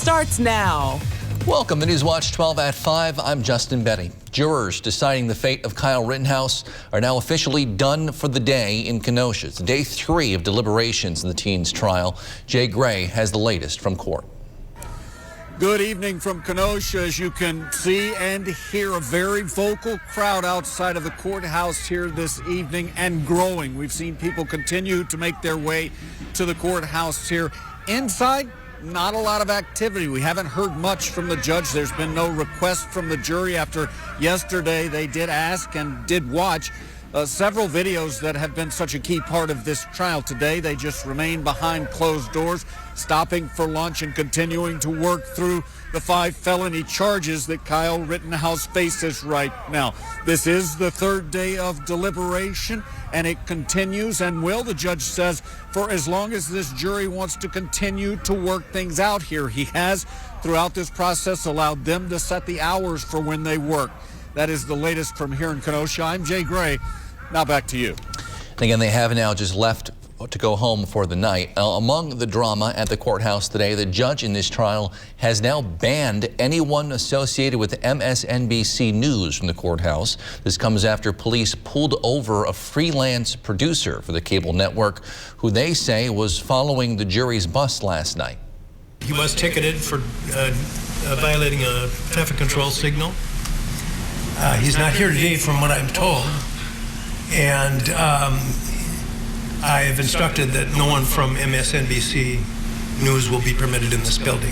starts now. Welcome to News Watch 12 at 5. I'm Justin Betty. Jurors deciding the fate of Kyle Rittenhouse are now officially done for the day in Kenosha. It's day 3 of deliberations in the teen's trial. Jay Gray has the latest from court. Good evening from Kenosha. As you can see and hear, a very vocal crowd outside of the courthouse here this evening, and growing. We've seen people continue to make their way to the courthouse here. Inside, not a lot of activity. We haven't heard much from the judge. There's been no request from the jury after yesterday. They did ask and did watch several videos that have been such a key part of this trial. Today, they just remain behind closed doors, stopping for lunch and continuing to work through the 5 felony charges that Kyle Rittenhouse faces right now. This is the 3rd day of deliberation, and it continues and will, the judge says, for as long as this jury wants to continue to work things out here. He has, throughout this process, allowed them to set the hours for when they work. That is the latest from here in Kenosha. I'm Jay Gray. Now back to you. Again, they have now just left to go home for the night. Among the drama at the courthouse today, the judge in this trial has now banned anyone associated with Msnbc News from the courthouse. This comes after police pulled over a freelance producer for the cable network who they say was following the jury's bus last night. He was ticketed for violating a traffic control signal. He's not here today from what I'm told, and I have instructed that no one from MSNBC News will be permitted in this building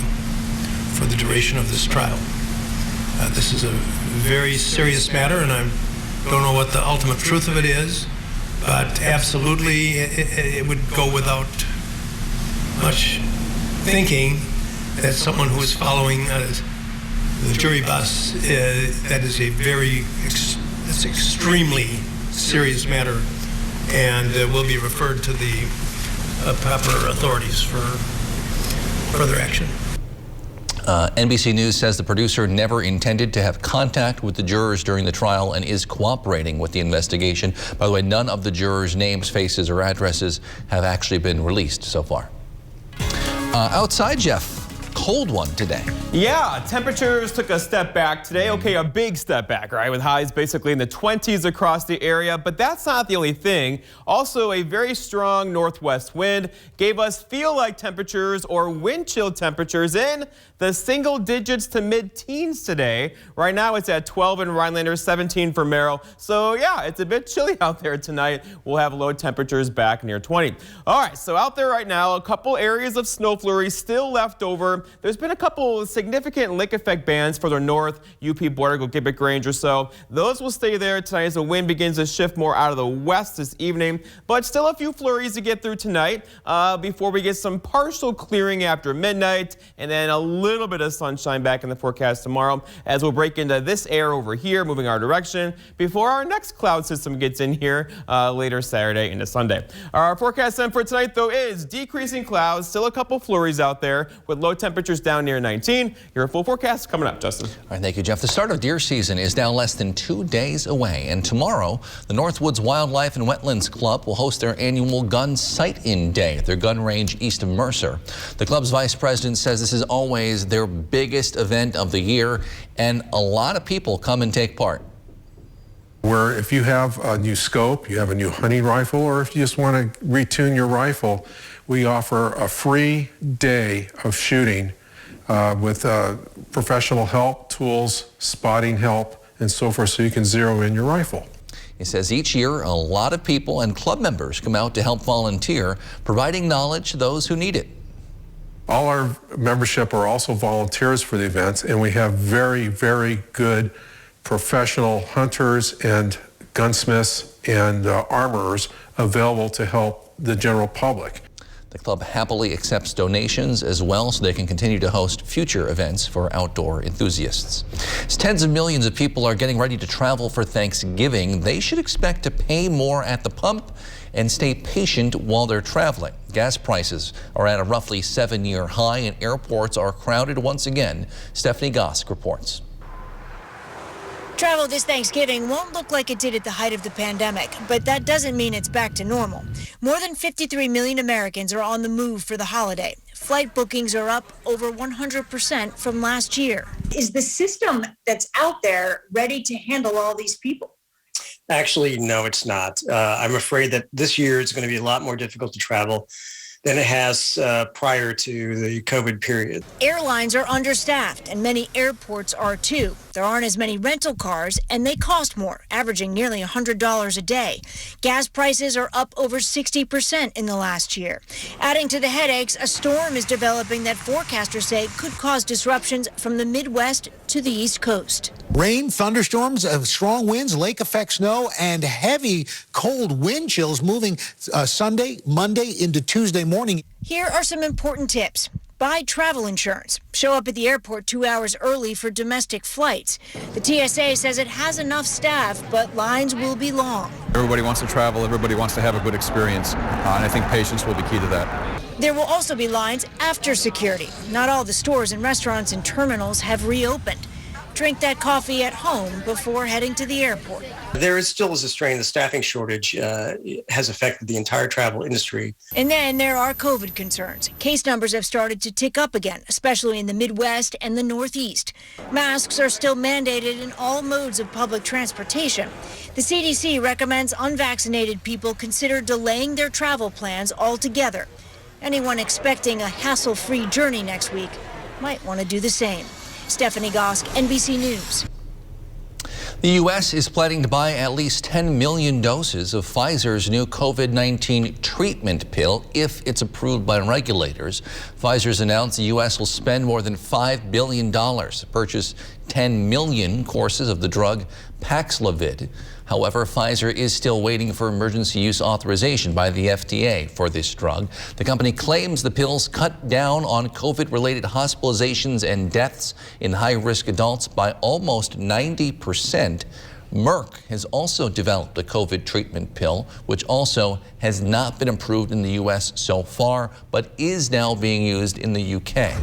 for the duration of this trial. This is a very serious matter, and I don't know what the ultimate truth of it is, but absolutely it would go without much thinking that someone who is following the jury bus, that is it's extremely serious matter, and will be referred to the proper authorities for further action. NBC News says the producer never intended to have contact with the jurors during the trial and is cooperating with the investigation. By the way, none of the jurors' names, faces, or addresses have actually been released so far. Outside, Jeff. Cold one today. Yeah, temperatures took a step back today. Okay, a big step back, right? With highs basically in the 20s across the area. But that's not the only thing. Also, a very strong northwest wind gave us feel-like temperatures or wind chill temperatures in the single digits to mid-teens today. Right now it's at 12 in Rhinelander, 17 for Merrill. So yeah, it's a bit chilly out there tonight. We'll have low temperatures back near 20. All right, so out there right now, a couple areas of snow flurries still left over. There's been a couple significant lake effect bands further north, UP border, Gibbet Range or so. Those will stay there tonight as the wind begins to shift more out of the west this evening, but still a few flurries to get through tonight before we get some partial clearing after midnight, and then a little bit of sunshine back in the forecast tomorrow as we'll break into this air over here, moving our direction before our next cloud system gets in here later Saturday into Sunday. Our forecast then for tonight, though, is decreasing clouds, still a couple flurries out there with low temperatures down near 19. Your full forecast coming up, Justin. All right, thank you, Jeff. The start of deer season is now less than 2 days away, and tomorrow the Northwoods Wildlife and Wetlands Club will host their annual gun sight-in day at their gun range east of Mercer. The club's vice president says this is always their biggest event of the year, and a lot of people come and take part. Where if you have a new scope, you have a new hunting rifle, or if you just want to retune your rifle, we offer a free day of shooting with professional help, tools, spotting help, and so forth, so you can zero in your rifle. He says each year a lot of people and club members come out to help volunteer, providing knowledge to those who need it. All our membership are also volunteers for the events, and we have very, very good professional hunters and gunsmiths and armorers available to help the general public. The club happily accepts donations as well so they can continue to host future events for outdoor enthusiasts. As tens of millions of people are getting ready to travel for Thanksgiving, they should expect to pay more at the pump and stay patient while they're traveling. Gas prices are at a roughly 7-year high and airports are crowded once again. Stephanie Gosk reports. Travel this Thanksgiving won't look like it did at the height of the pandemic, but that doesn't mean it's back to normal. More than 53 million Americans are on the move for the holiday. Flight bookings are up over 100% from last year. Is the system that's out there ready to handle all these people? Actually, no, it's not. I'm afraid that this year it's going to be a lot more difficult to travel than it has prior to the COVID period. Airlines are understaffed, and many airports are too. There aren't as many rental cars, and they cost more, averaging nearly $100 a day. Gas prices are up over 60% in the last year. Adding to the headaches, a storm is developing that forecasters say could cause disruptions from the Midwest to the East Coast. Rain, thunderstorms, strong winds, lake effect snow, and heavy cold wind chills moving Sunday, Monday into Tuesday morning. Here are some important tips. Buy travel insurance. Show up at the airport 2 hours early for domestic flights. The TSA says it has enough staff, but lines will be long. Everybody wants to travel. Everybody wants to have a good experience. And I think patience will be key to that. There will also be lines after security. Not all the stores and restaurants and terminals have reopened. Drink that coffee at home before heading to the airport. There still is a strain. The staffing shortage has affected the entire travel industry. And then there are COVID concerns. Case numbers have started to tick up again, especially in the Midwest and the Northeast. Masks are still mandated in all modes of public transportation. The CDC recommends unvaccinated people consider delaying their travel plans altogether. Anyone expecting a hassle-free journey next week might want to do the same. Stephanie Gosk, NBC News. The U.S. is planning to buy at least 10 million doses of Pfizer's new COVID-19 treatment pill if it's approved by regulators. Pfizer's announced the U.S. will spend more than $5 billion to purchase 10 million courses of the drug Paxlovid. However, Pfizer is still waiting for emergency use authorization by the FDA for this drug. The company claims the pills cut down on COVID-related hospitalizations and deaths in high-risk adults by almost 90%. Merck has also developed a COVID treatment pill, which also has not been approved in the U.S. so far, but is now being used in the U.K.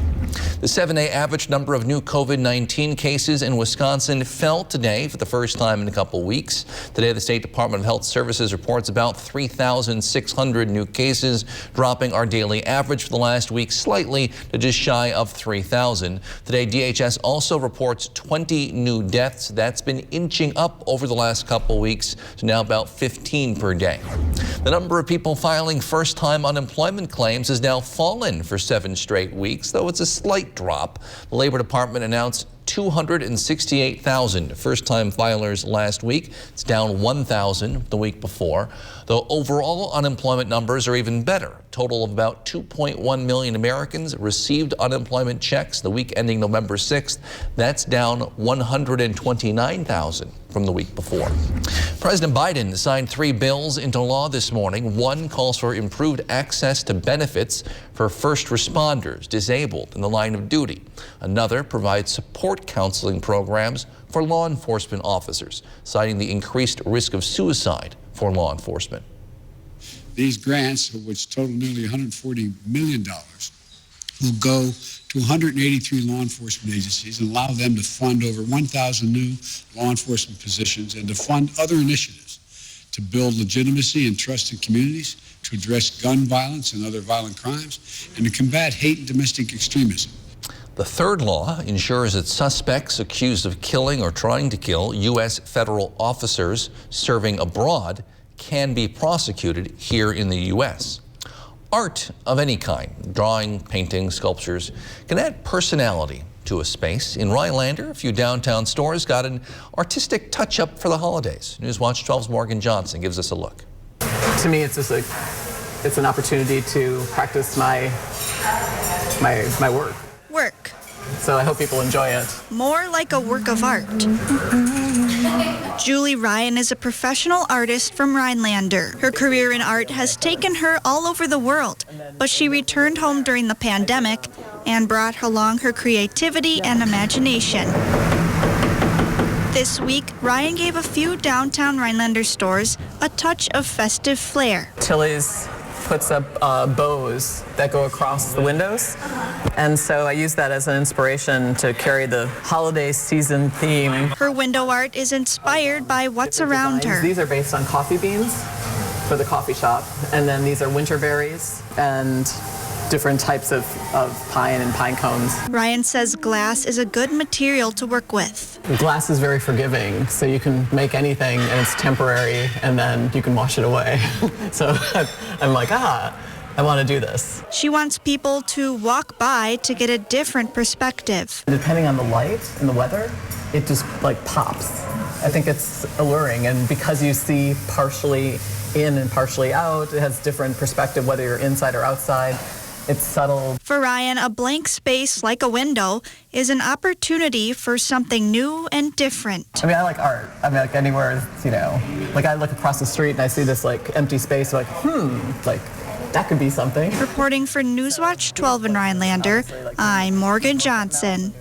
The 7-day average number of new COVID-19 cases in Wisconsin fell today for the first time in a couple weeks. Today, the State Department of Health Services reports about 3,600 new cases, dropping our daily average for the last week slightly to just shy of 3,000. Today, DHS also reports 20 new deaths. That's been inching up over the last couple weeks to now about 15 per day. The number of people filing first-time unemployment claims has now fallen for 7 straight weeks, though it's a slight drop. The Labor Department announced 268,000 first-time filers last week. It's down 1,000 the week before. Though overall unemployment numbers are even better. A total of about 2.1 million Americans received unemployment checks the week ending November 6th. That's down 129,000 from the week before. President Biden signed 3 bills into law this morning. One calls for improved access to benefits for first responders disabled in the line of duty. Another provides support counseling programs for law enforcement officers, citing the increased risk of suicide for law enforcement. These grants, which total nearly $140 million, will go to 183 law enforcement agencies and allow them to fund over 1,000 new law enforcement positions and to fund other initiatives to build legitimacy and trust in communities, to address gun violence and other violent crimes, and to combat hate and domestic extremism. The third law ensures that suspects accused of killing or trying to kill U.S. federal officers serving abroad can be prosecuted here in the U.S. Art of any kind, drawing, painting, sculptures, can add personality to a space. In Rhinelander, a few downtown stores got an artistic touch-up for the holidays. Newswatch 12's Morgan Johnson gives us a look. To me, it's just it's an opportunity to practice my work. Work. So I hope people enjoy it. More like a work of art. Julie Ryan is a professional artist from Rhinelander. Her career in art has taken her all over the world, but she returned home during the pandemic and brought along her creativity and imagination. This week, Ryan gave a few downtown Rhinelander stores a touch of festive flair. Tilly's puts up bows that go across the windows, and so I use that as an inspiration to carry the holiday season theme. Her window art is inspired by what's around her. These are based on coffee beans for the coffee shop, and then these are winter berries, and different types of pine and pine cones. Ryan says glass is a good material to work with. Glass is very forgiving, so you can make anything and it's temporary, and then you can wash it away. So I'm like, I want to do this. She wants people to walk by to get a different perspective. Depending on the light and the weather, it just like pops. I think it's alluring, and because you see partially in and partially out, it has different perspective whether you're inside or outside. It's subtle. For Ryan, a blank space like a window is an opportunity for something new and different. I mean, I like art. I mean, like anywhere, like I look across the street and I see this like empty space, like, like that could be something. Reporting for Newswatch 12 in Rhinelander, I'm Morgan Johnson.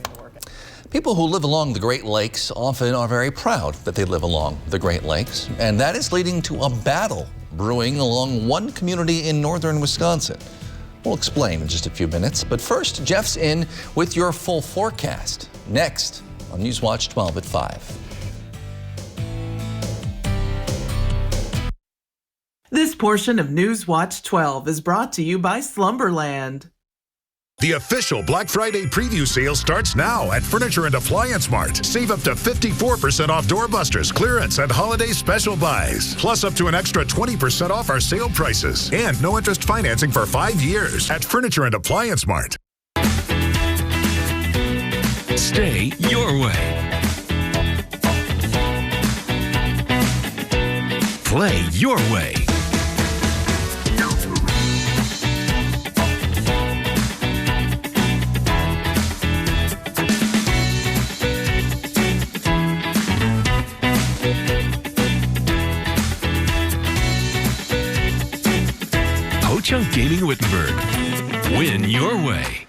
People who live along the Great Lakes often are very proud that they live along the Great Lakes, and that is leading to a battle brewing along one community in northern Wisconsin. We'll explain in just a few minutes, but first, Jeff's in with your full forecast. Next on Newswatch 12 at 5. This portion of Newswatch 12 is brought to you by Slumberland. The official Black Friday preview sale starts now at Furniture and Appliance Mart. Save up to 54% off doorbusters, clearance, and holiday special buys. Plus up to an extra 20% off our sale prices. And no interest financing for 5 years at Furniture and Appliance Mart. Stay your way. Play your way. Ho-Chunk Gaming Wittenberg. Win your way.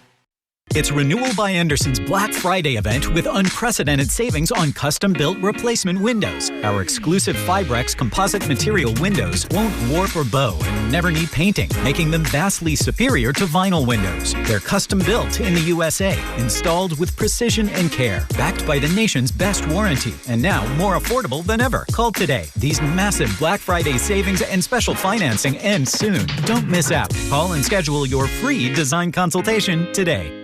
It's Renewal by Andersen's Black Friday event with unprecedented savings on custom-built replacement windows. Our exclusive Fibrex composite material windows won't warp or bow and never need painting, making them vastly superior to vinyl windows. They're custom-built in the USA, installed with precision and care, backed by the nation's best warranty, and now more affordable than ever. Call today. These massive Black Friday savings and special financing end soon. Don't miss out. Call and schedule your free design consultation today.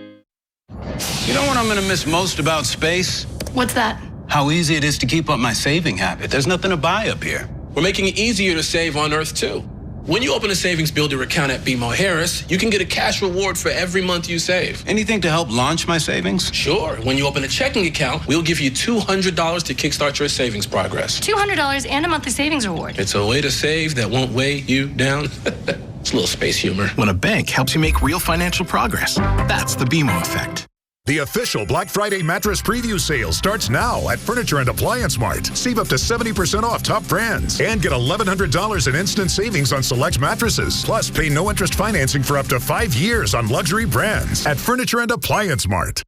You know what I'm going to miss most about space? What's that? How easy it is to keep up my saving habit. There's nothing to buy up here. We're making it easier to save on Earth, too. When you open a savings builder account at BMO Harris, you can get a cash reward for every month you save. Anything to help launch my savings? Sure. When you open a checking account, we'll give you $200 to kickstart your savings progress. $200 and a monthly savings reward. It's a way to save that won't weigh you down. It's a little space humor. When a bank helps you make real financial progress, that's the BMO effect. The official Black Friday mattress preview sale starts now at Furniture and Appliance Mart. Save up to 70% off top brands and get $1,100 in instant savings on select mattresses. Plus, pay no interest financing for up to 5 years on luxury brands at Furniture and Appliance Mart.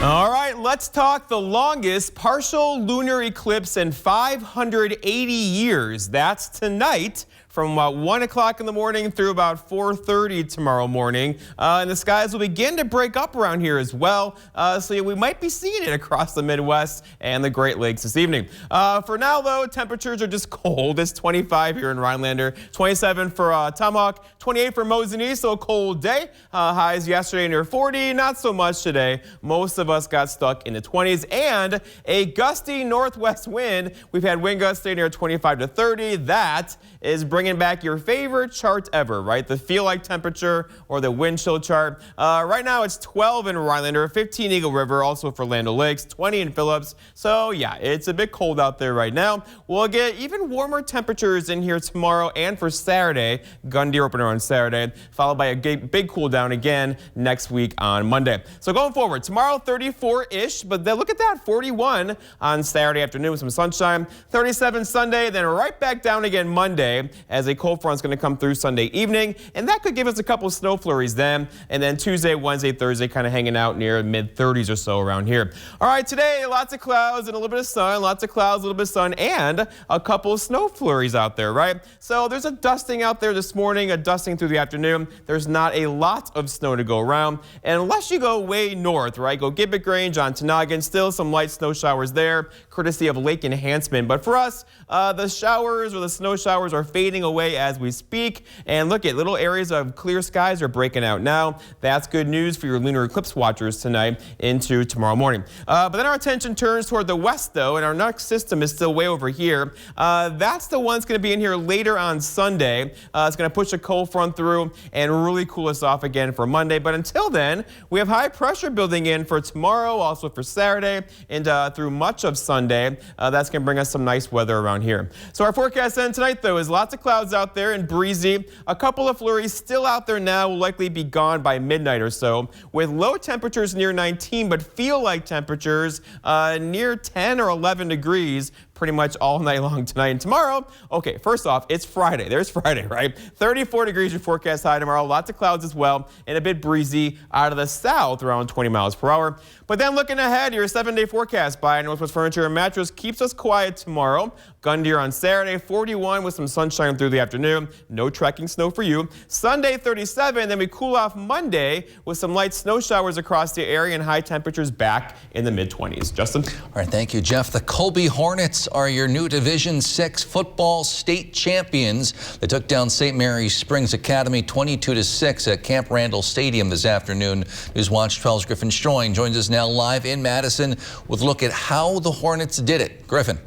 All right, let's talk the longest partial lunar eclipse in 580 years. That's tonight from about 1 o'clock in the morning through about 4:30 tomorrow morning. And the skies will begin to break up around here as well. So we might be seeing it across the Midwest and the Great Lakes this evening. For now, though, temperatures are just cold. It's 25 here in Rhinelander, 27 for Tomahawk, 28 for Msnbc, so a cold day. Highs yesterday near 40, not so much today. Most of us got stuck in the 20s, and a gusty northwest wind. We've had wind gusts stay near 25 to 30. That is bringing back your favorite chart ever, right? The feel like temperature or the wind chill chart. Right now it's 12 in Rhinelander, 15 Eagle River, also for Land O'Lakes, 20 in Phillips. So yeah, it's a bit cold out there right now. We'll get even warmer temperatures in here tomorrow and for Saturday. Gun deer opener on Saturday, followed by a big cool down again next week on Monday. So going forward, tomorrow 34-ish, but then look at that, 41 on Saturday afternoon with some sunshine, 37 Sunday, then right back down again Monday. as a cold front is going to come through Sunday evening, and that could give us a couple of snow flurries then. And then Tuesday, Wednesday, Thursday kind of hanging out near mid-30s or so around here. All right, today, lots of clouds and a little bit of sun, lots of clouds, a little bit of sun, and a couple of snow flurries out there, right? So there's a dusting out there this morning, a dusting through the afternoon. There's not a lot of snow to go around. And unless you go way north, right, go Gibbet Grange, Ontonagon, still some light snow showers there, courtesy of lake enhancement. But for us, the showers or the snow showers are fading away as we speak. And look at little areas of clear skies are breaking out now. That's good news for your lunar eclipse watchers tonight into tomorrow morning. But then our attention turns toward the west, though, and our next system is still way over here. That's the one that's going to be in here later on Sunday. It's going to push a cold front through and really cool us off again for Monday. But until then, we have high pressure building in for tomorrow, also for Saturday, and through much of Sunday. That's going to bring us some nice weather around here. So our forecast then tonight, though, is lots of clouds out there and breezy. A couple of flurries still out there now, will likely be gone by midnight or so, with low temperatures near 19, but feel like temperatures near 10 or 11 degrees pretty much all night long tonight and tomorrow. Okay, first off, it's Friday. There's Friday, right? 34 degrees your forecast high tomorrow. Lots of clouds as well, and a bit breezy out of the south, around 20 miles per hour. But then looking ahead, your 7-day forecast by Northwest Furniture and Mattress keeps us quiet tomorrow. Gun Deer on Saturday, 41 with some sunshine through the afternoon. No trekking snow for you. Sunday, 37. Then we cool off Monday with some light snow showers across the area and high temperatures back in the mid-20s. Justin? All right, thank you, Jeff. The Colby Hornets are your new Division 6 football state champions. They took down St. Mary's Springs Academy 22-6 at Camp Randall Stadium this afternoon. Newswatch 12's Griffin Stroing joins us now live in Madison with a look at how the Hornets did it. Griffin.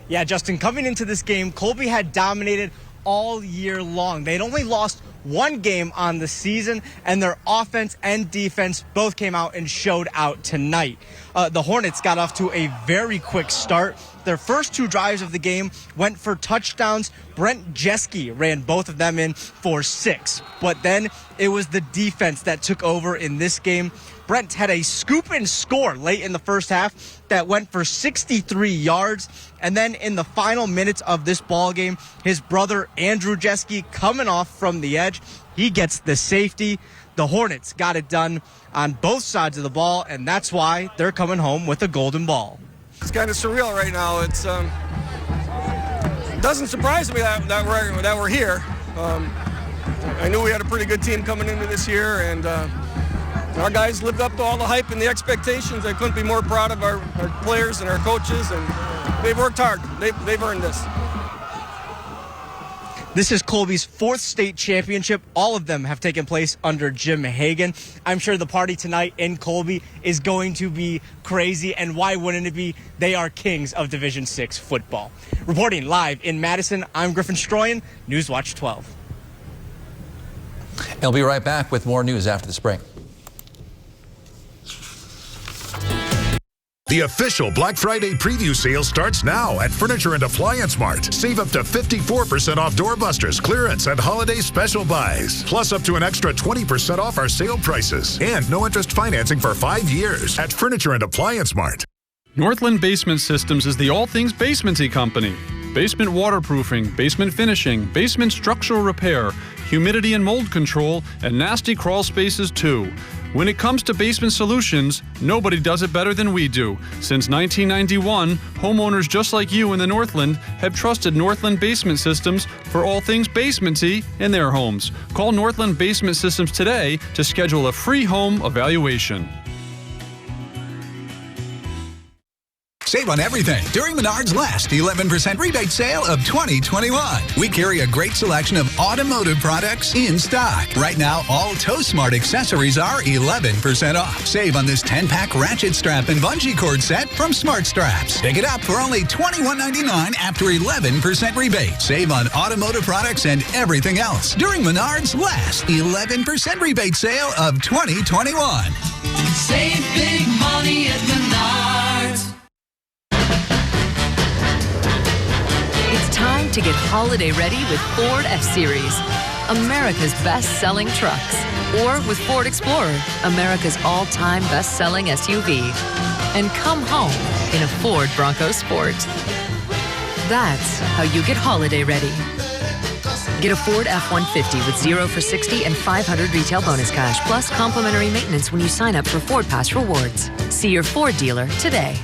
Yeah, Justin, coming into this game, Colby had dominated all year long. They'd only lost one game on the season, and their offense and defense both came out and showed out tonight. The Hornets got off to a very quick start. Their first two drives of the game went for touchdowns. Brent Jeske ran both of them in for 6. But then it was the defense that took over in this game. Brent had a scoop and score late in the first half that went for 63 yards. And then in the final minutes of this ball game, his brother Andrew Jeske, coming off from the edge, he gets the safety. The Hornets got it done on both sides of the ball, and that's why they're coming home with a golden ball. It's kind of surreal right now. It's doesn't surprise me that we're here. I knew we had a pretty good team coming into this year, and our guys lived up to all the hype and the expectations. I couldn't be more proud of our players and our coaches, and they've worked hard. They've earned this. This is Colby's 4th state championship. All of them have taken place under Jim Hagan. I'm sure the party tonight in Colby is going to be crazy, and why wouldn't it be? They are kings of Division 6 football. Reporting live in Madison, I'm Griffin Stroyan, Newswatch 12. I'll be right back with more news after the break. The official Black Friday preview sale starts now at Furniture and Appliance Mart. Save up to 54% off doorbusters, clearance, and holiday special buys. Plus up to an extra 20% off our sale prices. And no interest financing for 5 years at Furniture and Appliance Mart. Northland Basement Systems is the all things basementy company. Basement waterproofing, basement finishing, basement structural repair, humidity and mold control, and nasty crawl spaces too. When it comes to basement solutions, nobody does it better than we do. Since 1991, homeowners just like you in the Northland have trusted Northland Basement Systems for all things basementy in their homes. Call Northland Basement Systems today to schedule a free home evaluation. Save on everything during Menards' last 11% rebate sale of 2021. We carry a great selection of automotive products in stock. Right now, all TowSmart accessories are 11% off. Save on this 10-pack ratchet strap and bungee cord set from Smart Straps. Pick it up for only $21.99 after 11% rebate. Save on automotive products and everything else during Menards' last 11% rebate sale of 2021. Save big money at Menards. It's time to get holiday ready with Ford F-Series, America's best-selling trucks. Or with Ford Explorer, America's all-time best-selling SUV. And come home in a Ford Bronco Sport. That's how you get holiday ready. Get a Ford F-150 with 0 for 60 and 500 retail bonus cash, plus complimentary maintenance when you sign up for Ford Pass Rewards. See your Ford dealer today.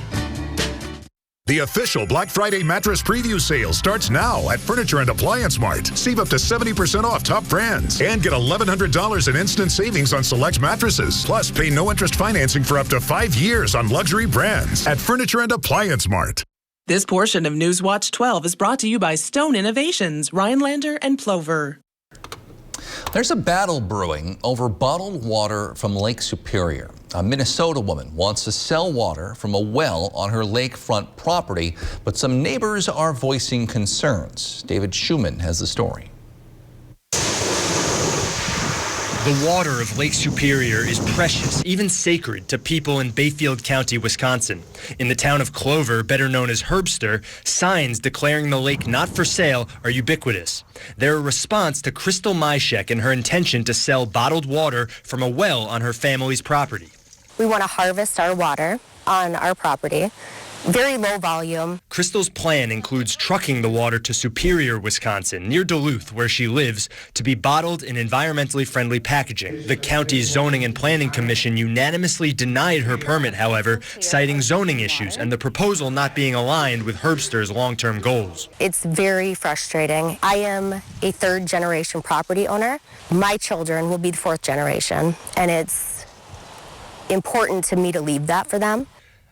The official Black Friday mattress preview sale starts now at Furniture and Appliance Mart. Save up to 70% off top brands and get $1,100 in instant savings on select mattresses. Plus, pay no interest financing for up to 5 years on luxury brands at Furniture and Appliance Mart. This portion of Newswatch 12 is brought to you by Stone Innovations, Rhinelander and Plover. There's a battle brewing over bottled water from Lake Superior. A Minnesota woman wants to sell water from a well on her lakefront property, but some neighbors are voicing concerns. David Schumann has the story. The water of Lake Superior is precious, even sacred, to people in Bayfield County, Wisconsin. In the town of Clover, better known as Herbster, signs declaring the lake not for sale are ubiquitous. They're a response to Crystal Myshek and her intention to sell bottled water from a well on her family's property. We want to harvest our water on our property. Very low volume. Crystal's plan includes trucking the water to Superior, Wisconsin, near Duluth, where she lives, to be bottled in environmentally friendly packaging. The county's Zoning and Planning Commission unanimously denied her permit, however, citing zoning issues and the proposal not being aligned with Herbster's long-term goals. It's very frustrating. I am a third-generation property owner. My children will be the fourth generation, and it's important to me to leave that for them.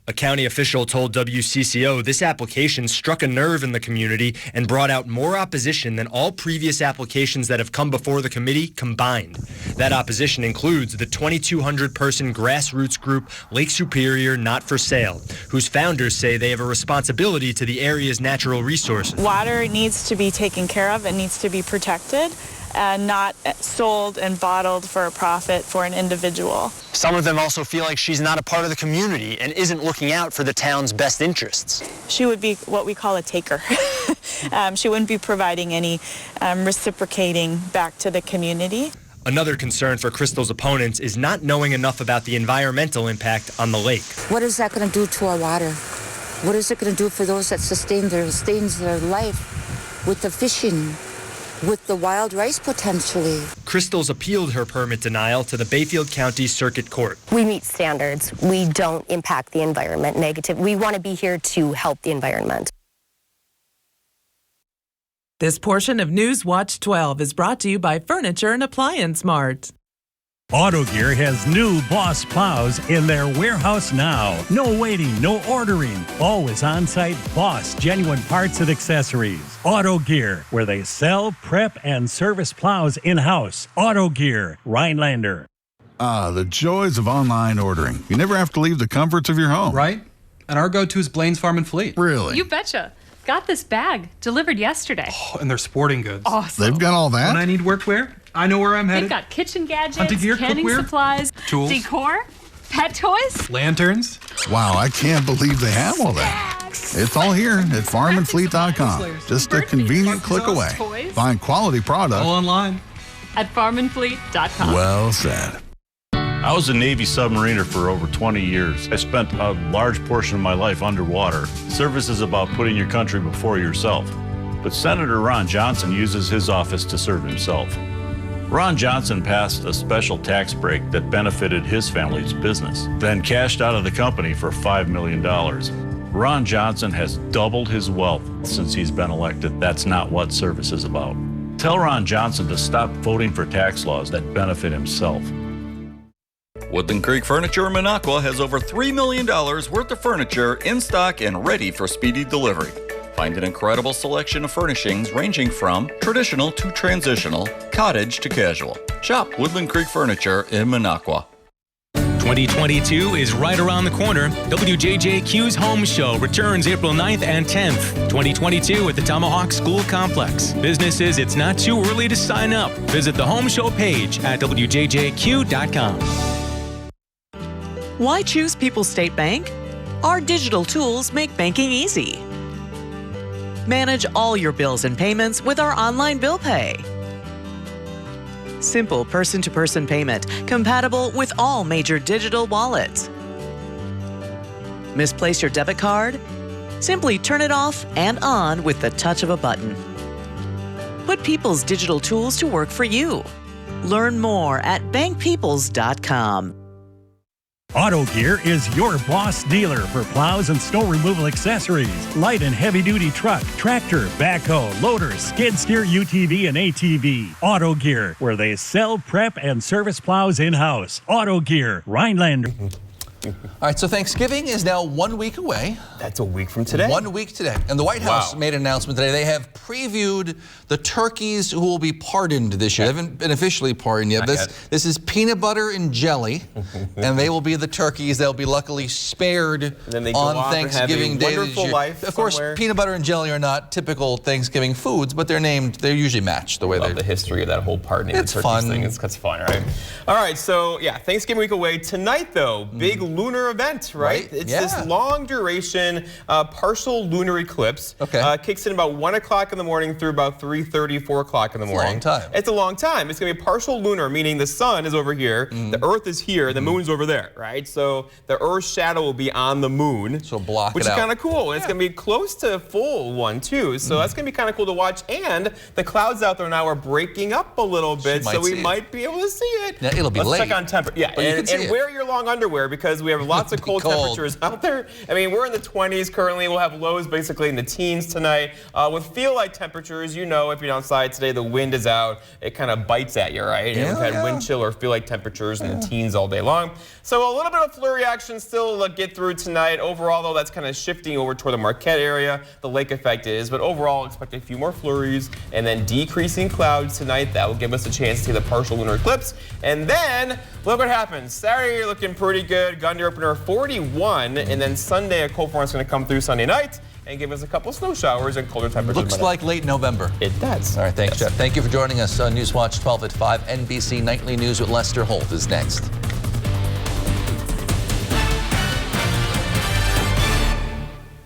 A county official told WCCO this application struck a nerve in the community and brought out more opposition than all previous applications that have come before the committee combined. That opposition includes the 2,200-person grassroots group Lake Superior Not for Sale, whose founders say they have a responsibility to the area's natural resources. Water needs to be taken care of and needs to be protected, and not sold and bottled for a profit for an individual. Some of them also feel like she's not a part of the community and isn't looking out for the town's best interests. She would be what we call a taker. She wouldn't be providing any reciprocating back to the community. Another concern for Crystal's opponents is not knowing enough about the environmental impact on the lake. What is that going to do to our water? What is it going to do for those that sustain their life with the fishing, with the wild rice potentially? Crystal's appealed her permit denial to the Bayfield County Circuit Court. We meet standards. We don't impact the environment negative. We want to be here to help the environment. This portion of Newswatch 12 is brought to you by Furniture and Appliance Mart. AutoGear has new Boss plows in their warehouse now. No waiting, no ordering. Always on-site Boss genuine parts and accessories. AutoGear, where they sell, prep, and service plows in-house. AutoGear, Rhinelander. Ah, the joys of online ordering. You never have to leave the comforts of your home. Right? And our go-to is Blaine's Farm and Fleet. Really? You betcha. Got this bag delivered yesterday. Oh, and they're sporting goods. Awesome. They've got all that? When I need workwear, I know where I'm headed. They've got kitchen gadgets, Hunting gear, canning cookware, supplies, tools, decor, pet toys. Lanterns. Wow, I can't believe they have all that. It's all here at farmandfleet.com. Just a convenient click away. Toys. Find quality products. All online. At farmandfleet.com. Well said. I was a Navy submariner for over 20 years. I spent a large portion of my life underwater. Service is about putting your country before yourself. But Senator Ron Johnson uses his office to serve himself. Ron Johnson passed a special tax break that benefited his family's business, then cashed out of the company for $5 million. Ron Johnson has doubled his wealth since he's been elected. That's not what service is about. Tell Ron Johnson to stop voting for tax laws that benefit himself. Woodland Creek Furniture in Minocqua has over $3 million worth of furniture in stock and ready for speedy delivery. Find an incredible selection of furnishings ranging from traditional to transitional, cottage to casual. Shop Woodland Creek Furniture in Minocqua. 2022 is right around the corner. WJJQ's Home Show returns April 9th and 10th. 2022 at the Tomahawk School Complex. Businesses, it's not too early to sign up. Visit the Home Show page at WJJQ.com. Why choose People's State Bank? Our digital tools make banking easy. Manage all your bills and payments with our online bill pay. Simple person-to-person payment, compatible with all major digital wallets. Misplace your debit card? Simply turn it off and on with the touch of a button. Put People's digital tools to work for you. Learn more at bankpeoples.com. Auto Gear is your boss dealer for plows and snow removal accessories, light and heavy-duty truck, tractor, backhoe, loader, skid steer, UTV, and ATV. Auto Gear, where they sell, prep, and service plows in-house. Auto Gear, Rhinelander. All right, so Thanksgiving is now 1 week away. That's a week from today. 1 week today. And the White House made an announcement today. They have previewed the turkeys who will be pardoned this year. They haven't been officially pardoned yet. This is peanut butter and jelly, and they will be the turkeys. They'll be luckily spared on Thanksgiving Day this year. Of course, peanut butter and jelly are not typical Thanksgiving foods, but they're usually matched the way they're. The history of that whole pardoning the turkeys thing. It's fun, right? All right, so yeah, Thanksgiving week away. Tonight, though, big lunar event, right? It's this long duration partial lunar eclipse. Kicks in about 1 o'clock in the morning through about 3:30, 4 o'clock in the morning. It's a long time. It's a long time. It's going to be partial lunar, meaning the sun is over here, the Earth is here, the moon's over there, right? So the Earth's shadow will be on the moon. So block it out. Which is kind of cool. And it's going to be close to full one, too. So that's going to be kind of cool to watch. And the clouds out there now are breaking up a little bit, so we might be able to see it. Now, it'll be late. Let's check on temperature. Yeah, and wear your long underwear because we have lots of cold temperatures out there. I mean, we're in the 20s currently. We'll have lows basically in the teens tonight. With feel-like temperatures, you know, if you're outside today, the wind is out. It kind of bites at you, right? And we've had wind chill or feel-like temperatures in the teens all day long. So a little bit of flurry action still to get through tonight. Overall, though, that's kind of shifting over toward the Marquette area. The lake effect is. But overall, expect a few more flurries and then decreasing clouds tonight. That will give us a chance to see the partial lunar eclipse. And then, look what happens. Saturday, you're looking pretty good. Gun year opener 41. And then Sunday, a cold front is going to come through Sunday night and give us a couple snow showers and colder temperatures. Looks like late November. It does. All right, thanks, Jeff. Thank you for joining us on Newswatch 12 at 5. NBC Nightly News with Lester Holt is next.